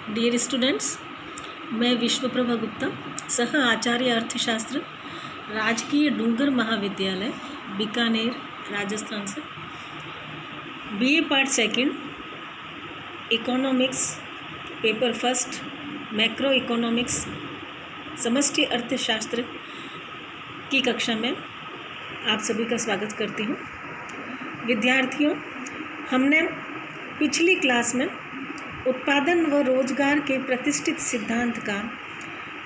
Dear students, मैं विश्वप्रभा गुप्ता, सह आचार्य अर्थशास्त्र, राजकीय डूंगर महाविद्यालय, बीकानेर, राजस्थान से BA part second, economics, paper first, macro economics, समष्टि अर्थशास्त्र की कक्षा में आप सभी का स्वागत करती हूँ। विद्यार्थियों, हमने पिछली क्लास में उत्पादन व रोजगार के प्रतिष्ठित सिद्धांत का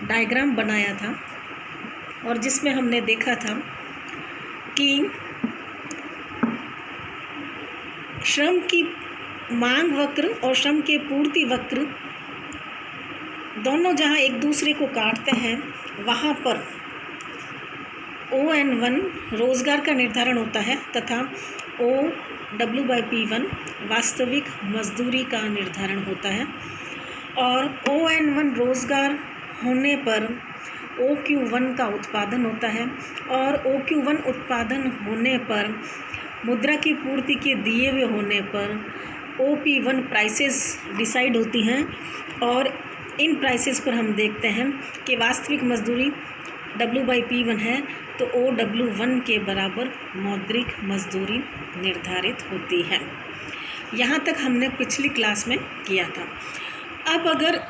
डायग्राम बनाया था और जिसमें हमने देखा था कि श्रम की मांग वक्र और श्रम के पूर्ति वक्र दोनों जहाँ एक दूसरे को काटते हैं वहाँ पर ON1 रोजगार का निर्धारण होता है तथा OW/P1 वास्तविक मजदूरी का निर्धारण होता है और ON1 रोजगार होने पर OQ1 का उत्पादन होता है और OQ1 उत्पादन होने पर मुद्रा की पूर्ति के दिए हुए होने पर OP1 प्राइसेस डिसाइड होती हैं और इन प्राइसेस पर हम देखते हैं कि वास्तविक मजदूरी W/P1 है तो OW1 के बराबर मौद्रिक मजदूरी निर्धारित होती है। यहाँ तक हमने पिछली क्लास में किया था। अब अगर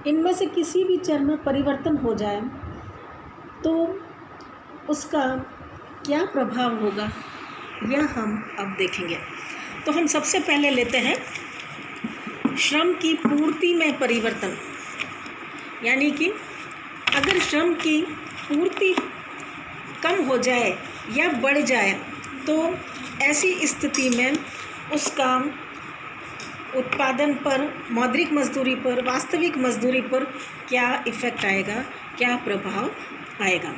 इनमें से किसी भी चर में परिवर्तन हो जाए तो उसका क्या प्रभाव होगा यह हम अब देखेंगे। तो हम सबसे पहले लेते हैं श्रम की पूर्ति में परिवर्तन, यानी कि अगर श्रम की पूर्ति कम हो जाए या बढ़ जाए तो ऐसी स्थिति में उसका उत्पादन पर, मौद्रिक मजदूरी पर, वास्तविक मजदूरी पर क्या इफ़ेक्ट आएगा, क्या प्रभाव आएगा।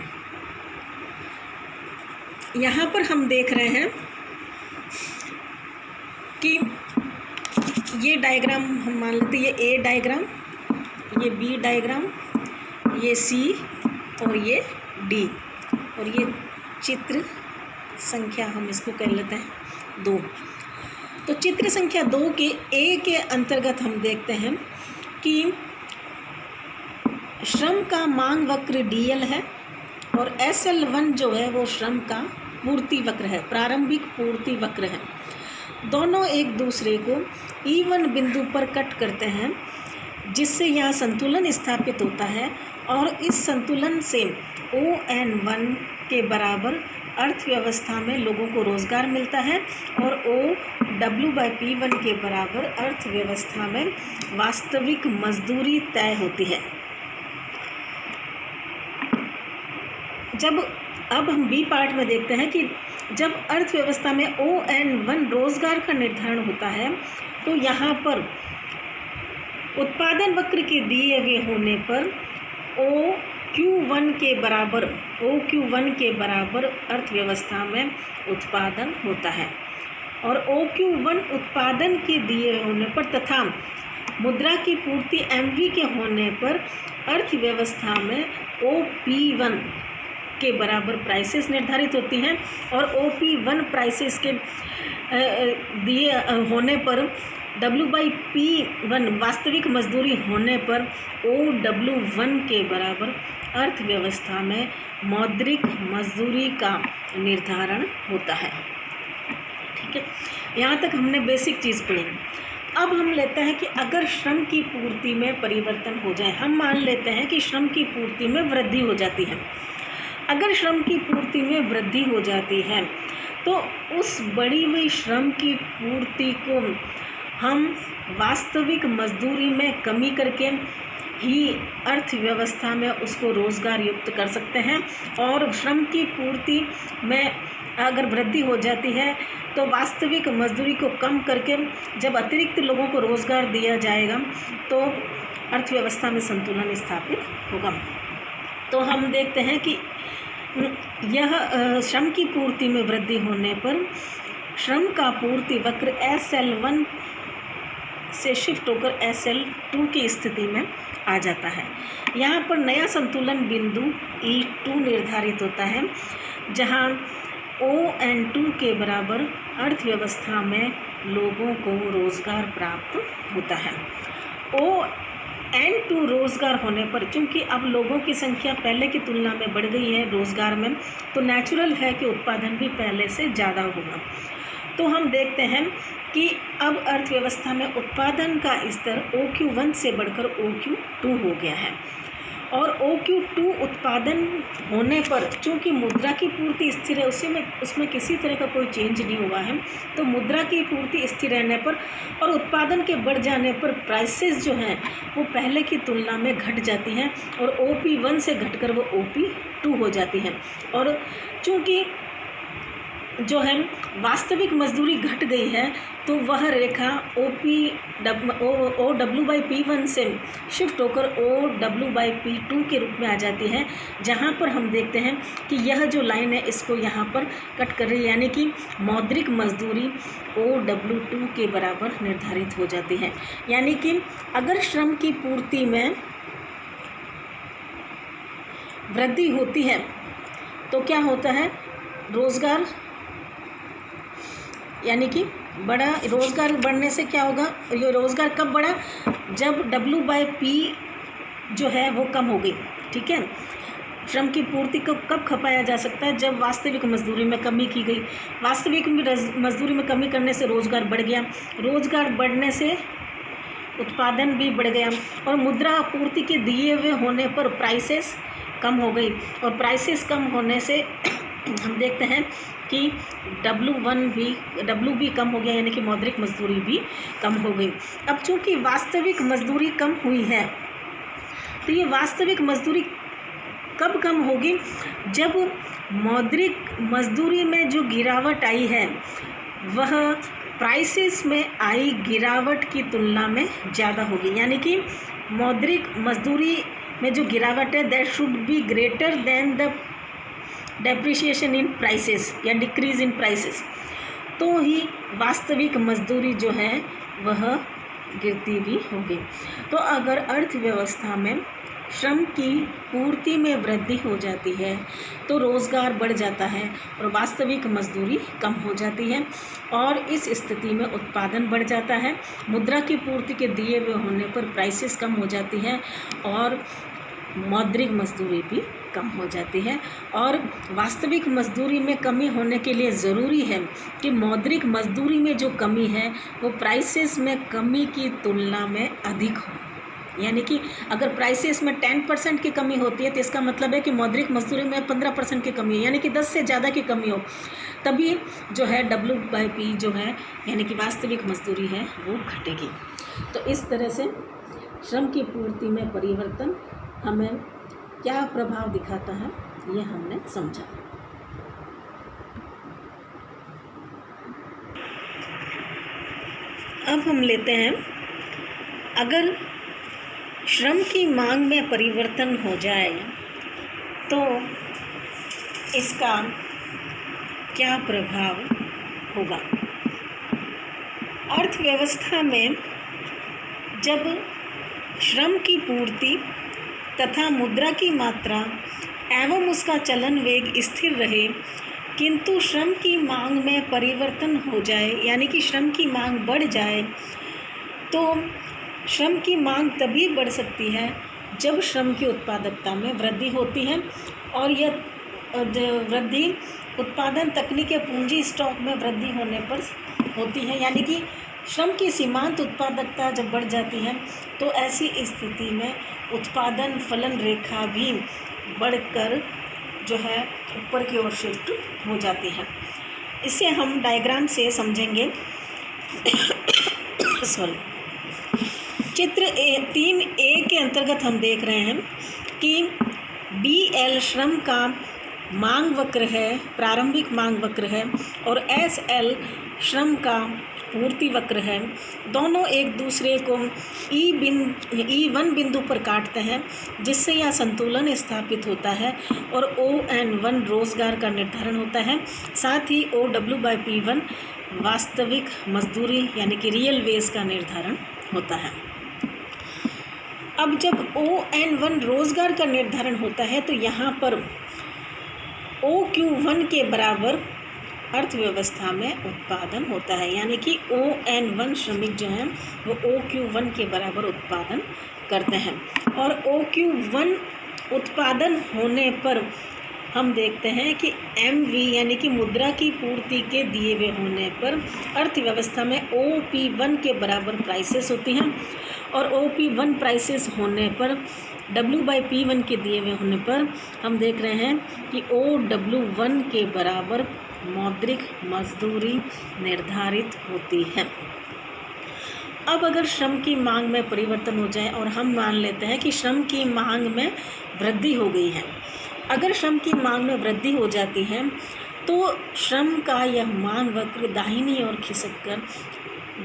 यहाँ पर हम देख रहे हैं कि ये डायग्राम हम मान लेते हैं, ये A डायग्राम, ये B डायग्राम, ये C और ये D और ये चित्र संख्या हम इसको कर लेते हैं 2। तो चित्र संख्या 2 के A के अंतर्गत हम देखते हैं कि श्रम का मांग वक्र DL है और SL1 जो है वो श्रम का पूर्ति वक्र है, प्रारंभिक पूर्ति वक्र है। दोनों एक दूसरे को E1 बिंदु पर कट करते हैं जिससे यहाँ संतुलन स्थापित होता है और इस संतुलन से ON1 के बराबर अर्थव्यवस्था में लोगों को रोजगार मिलता है और OW/P1 के बराबर अर्थव्यवस्था में वास्तविक मजदूरी तय होती है। अब हम B पार्ट में देखते हैं कि जब अर्थव्यवस्था में ON1 रोजगार का निर्धारण होता है तो यहाँ पर उत्पादन वक्र के दिए हुए होने पर OQ1 के बराबर अर्थव्यवस्था में उत्पादन होता है और OQ1 उत्पादन के दिए होने पर तथा मुद्रा की पूर्ति MV के होने पर अर्थव्यवस्था में OP1 के बराबर प्राइसेस निर्धारित होती हैं और OP1 प्राइसेस के दिए होने पर W/P1 वास्तविक मजदूरी होने पर OW1 के बराबर अर्थव्यवस्था में मौद्रिक मजदूरी का निर्धारण होता है। ठीक है, यहाँ तक हमने बेसिक चीज़ पढ़ी। अब हम लेते हैं कि अगर श्रम की पूर्ति में परिवर्तन हो जाए, हम मान लेते हैं कि श्रम की पूर्ति में वृद्धि हो जाती है। अगर श्रम की पूर्ति में वृद्धि हो जाती है तो उस बढ़ी हुई श्रम की पूर्ति को हम वास्तविक मजदूरी में कमी करके ही अर्थव्यवस्था में उसको रोजगार युक्त कर सकते हैं और श्रम की पूर्ति में अगर वृद्धि हो जाती है तो वास्तविक मजदूरी को कम करके जब अतिरिक्त लोगों को रोजगार दिया जाएगा तो अर्थव्यवस्था में संतुलन स्थापित होगा। तो हम देखते हैं कि यह श्रम की पूर्ति में वृद्धि होने पर श्रम का पूर्ति वक्र SL1 से शिफ्ट होकर SL2 की स्थिति में आ जाता है। यहाँ पर नया संतुलन बिंदु E2 निर्धारित होता है जहाँ ON2 के बराबर अर्थव्यवस्था में लोगों को रोजगार प्राप्त होता है। ON2 रोज़गार होने पर, चूँकि अब लोगों की संख्या पहले की तुलना में बढ़ गई है रोज़गार में, तो नेचुरल है कि उत्पादन भी पहले से ज़्यादा होगा। तो हम देखते हैं कि अब अर्थव्यवस्था में उत्पादन का स्तर OQ1 से बढ़कर OQ2 हो गया है। और OQ2 उत्पादन होने पर चूँकि मुद्रा की पूर्ति स्थिर है, उसमें किसी तरह का कोई चेंज नहीं हुआ है, तो मुद्रा की पूर्ति स्थिर रहने पर और उत्पादन के बढ़ जाने पर प्राइसेस जो हैं वो पहले की तुलना में घट जाती हैं और OP1 से घटकर वो OP2 हो जाती हैं। और चूँकि जो है वास्तविक मजदूरी घट गई है, तो वह रेखा OW/P1 से शिफ्ट होकर OW/P2 के रूप में आ जाती है, जहाँ पर हम देखते हैं कि यह जो लाइन है इसको यहाँ पर कट कर रही है, यानी कि मौद्रिक मजदूरी OW2 के बराबर निर्धारित हो जाती है। यानी कि अगर श्रम की पूर्ति में वृद्धि होती है तो क्या होता है, रोज़गार यानी कि बड़ा रोज़गार बढ़ने से क्या होगा, ये रोज़गार कब बढ़ा, जब W/P जो है वो कम हो गई। ठीक है, श्रम की पूर्ति को कब खपाया जा सकता है, जब वास्तविक मजदूरी में कमी की गई। वास्तविक मजदूरी में कमी करने से रोज़गार बढ़ गया, रोज़गार बढ़ने से उत्पादन भी बढ़ गया और मुद्रा आपूर्ति के दिए हुए होने पर प्राइसेस कम हो गई और प्राइसेस कम होने से हम देखते हैं कि W भी कम हो गया, यानी कि मौद्रिक मजदूरी भी कम हो गई। अब चूँकि वास्तविक मजदूरी कम हुई है, तो ये वास्तविक मजदूरी कब कम होगी, जब मौद्रिक मजदूरी में जो गिरावट आई है वह प्राइसेस में आई गिरावट की तुलना में ज़्यादा होगी। यानी कि मौद्रिक मजदूरी में जो गिरावट है that should be greater than the depreciation in prices या डिक्रीज इन प्राइसेस, तो ही वास्तविक मजदूरी जो है वह गिरती भी होगी। तो अगर अर्थव्यवस्था में श्रम की पूर्ति में वृद्धि हो जाती है तो रोज़गार बढ़ जाता है और वास्तविक मजदूरी कम हो जाती है और इस स्थिति में उत्पादन बढ़ जाता है, मुद्रा की पूर्ति के दिए हुए होने पर प्राइसेस कम हो जाती हैं और मौद्रिक मजदूरी भी कम हो जाती है। और वास्तविक मजदूरी में कमी होने के लिए ज़रूरी है कि मौद्रिक मजदूरी में जो कमी है वो प्राइसेस में कमी की तुलना में अधिक हो। यानी कि अगर प्राइसेस में 10% की कमी होती है तो इसका मतलब है कि मौद्रिक मजदूरी में 15% की कमी है, यानी कि 10 से ज़्यादा की कमी हो, तभी जो है W/P जो है यानी कि वास्तविक मजदूरी है वो घटेगी। तो इस तरह से श्रम की पूर्ति में परिवर्तन हमें क्या प्रभाव दिखाता है ये हमने समझा। अब हम लेते हैं, अगर श्रम की मांग में परिवर्तन हो जाए तो इसका क्या प्रभाव होगा। अर्थव्यवस्था में जब श्रम की पूर्ति तथा मुद्रा की मात्रा एवं उसका चलन वेग स्थिर रहे किंतु श्रम की मांग में परिवर्तन हो जाए, यानी कि श्रम की मांग बढ़ जाए, तो श्रम की मांग तभी बढ़ सकती है जब श्रम की उत्पादकता में वृद्धि होती है और यह वृद्धि उत्पादन तकनीक या पूंजी स्टॉक में वृद्धि होने पर होती है। यानी कि श्रम की सीमांत उत्पादकता जब बढ़ जाती है तो ऐसी स्थिति में उत्पादन फलन रेखा भी बढ़कर जो है ऊपर की ओर शिफ्ट हो जाती है। इसे हम डायग्राम से समझेंगे। सॉरी, चित्र 3A के अंतर्गत हम देख रहे हैं कि BL श्रम का मांग वक्र है, प्रारंभिक मांग वक्र है, और SL श्रम का पूर्ति वक्र है। दोनों एक दूसरे को E1 बिंदु पर काटते हैं जिससे यह संतुलन स्थापित होता है और ON1 रोजगार का निर्धारण होता है। साथ ही OW/P1 वास्तविक मजदूरी यानी कि रियल वेज का निर्धारण होता है। अब जब ON1 रोजगार का निर्धारण होता है तो यहाँ पर OQ1 के बराबर अर्थव्यवस्था में उत्पादन होता है, यानी कि ON1 श्रमिक जो हैं वो OQ1 के बराबर उत्पादन करते हैं। और OQ1 उत्पादन होने पर हम देखते हैं कि MV यानी कि मुद्रा की पूर्ति के दिए हुए होने पर अर्थव्यवस्था में OP1 के बराबर प्राइसेस होती हैं, और OP1 प्राइसेस होने पर W/P1 के दिए हुए होने पर हम देख रहे हैं कि OW1 के बराबर मौद्रिक मजदूरी निर्धारित होती है। अब अगर श्रम की मांग में परिवर्तन हो जाए और हम मान लेते हैं कि श्रम की मांग में वृद्धि हो गई है, अगर श्रम की मांग में वृद्धि हो जाती है तो श्रम का यह मांग वक्र दाहिनी ओर खिसककर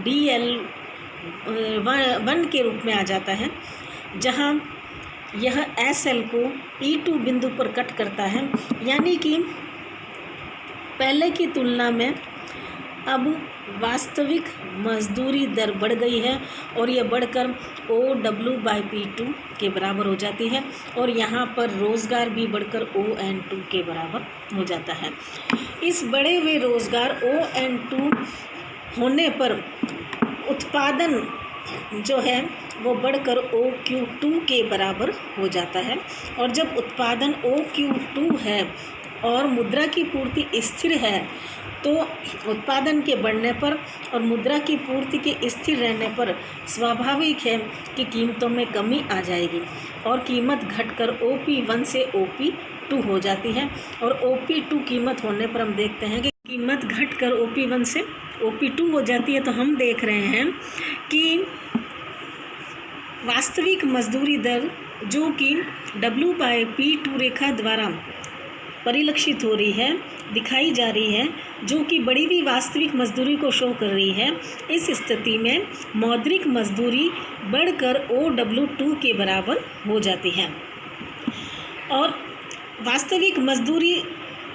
DL1 के रूप में आ जाता है, जहां यह SL को E2 बिंदु पर कट करता है, यानी कि पहले की तुलना में अब वास्तविक मजदूरी दर बढ़ गई है और यह बढ़कर OW/P2 के बराबर हो जाती है, और यहाँ पर रोज़गार भी बढ़कर ON2 के बराबर हो जाता है। इस बढ़े हुए रोज़गार ON2 होने पर उत्पादन जो है वो बढ़कर OQ2 के बराबर हो जाता है, और जब उत्पादन OQ2 है और मुद्रा की पूर्ति स्थिर है तो उत्पादन के बढ़ने पर और मुद्रा की पूर्ति के स्थिर रहने पर स्वाभाविक है कि कीमतों में कमी आ जाएगी और कीमत घटकर OP1 से OP2 हो जाती है, और OP2 कीमत होने पर हम देखते हैं कि कीमत घटकर OP1 से OP2 हो जाती है। तो हम देख रहे हैं कि वास्तविक मजदूरी दर जो कि W/P2 रेखा द्वारा परिलक्षित हो रही है, दिखाई जा रही है, जो कि बढ़ी हुई वास्तविक मजदूरी को शो कर रही है। इस स्थिति में मौद्रिक मजदूरी बढ़कर OW2 के बराबर हो जाती है, और वास्तविक मजदूरी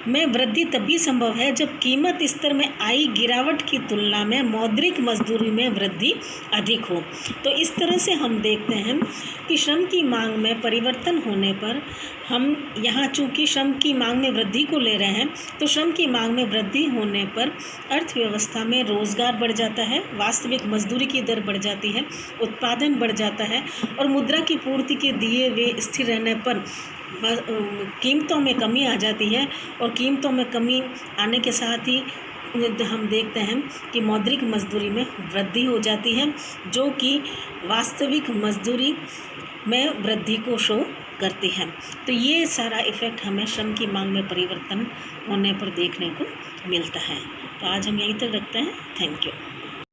में वृद्धि तभी संभव है जब कीमत स्तर में आई गिरावट की तुलना में मौद्रिक मजदूरी में वृद्धि अधिक हो। तो इस तरह से हम देखते हैं कि श्रम की मांग में परिवर्तन होने पर हम यहाँ चूँकि श्रम की मांग में वृद्धि को ले रहे हैं, तो श्रम की मांग में वृद्धि होने पर अर्थव्यवस्था में रोज़गार बढ़ जाता है, वास्तविक मजदूरी की दर बढ़ जाती है, उत्पादन बढ़ जाता है, और मुद्रा की पूर्ति के दिए हुए स्थिर रहने पर कीमतों में कमी आ जाती है, और कीमतों में कमी आने के साथ ही हम देखते हैं कि मौद्रिक मजदूरी में वृद्धि हो जाती है, जो कि वास्तविक मजदूरी में वृद्धि को शो करती है। तो ये सारा इफ़ेक्ट हमें श्रम की मांग में परिवर्तन होने पर देखने को मिलता है। तो आज हम यहीं तक रखते हैं। Thank you.